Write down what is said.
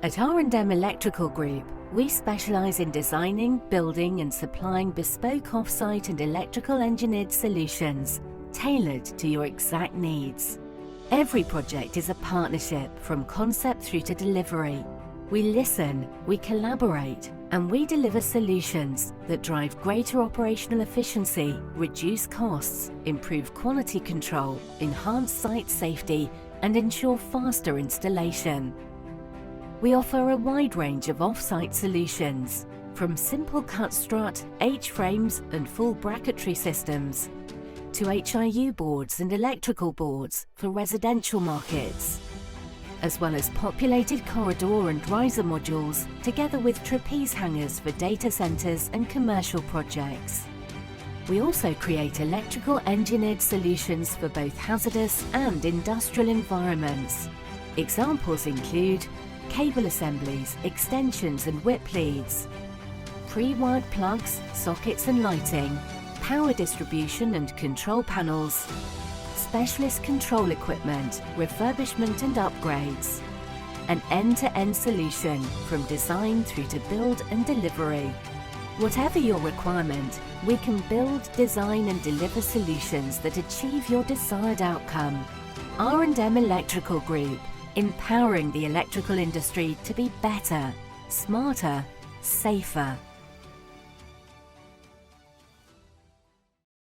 At R&M Electrical Group, we specialise in designing, building and supplying bespoke off-site and electrical engineered solutions tailored to your exact needs. Every project is a partnership from concept through to delivery. We listen, we collaborate, and we deliver solutions that drive greater operational efficiency, reduce costs, improve quality control, enhance site safety, and ensure faster installation. We offer a wide range of off-site solutions, from simple cut strut, H-frames and full bracketry systems, to HIU boards and electrical boards for residential markets, as well as populated corridor and riser modules, together with trapeze hangers for data centres and commercial projects. We also create electrical engineered solutions for both hazardous and industrial environments. Examples include cable assemblies, extensions and whip leads, pre-wired plugs, sockets and lighting, power distribution and control panels, specialist control equipment, refurbishment and upgrades, an end-to-end solution from design through to build and delivery. Whatever your requirement, we can build, design and deliver solutions that achieve your desired outcome. R&M Electrical Group, empowering the electrical industry to be better, smarter, safer.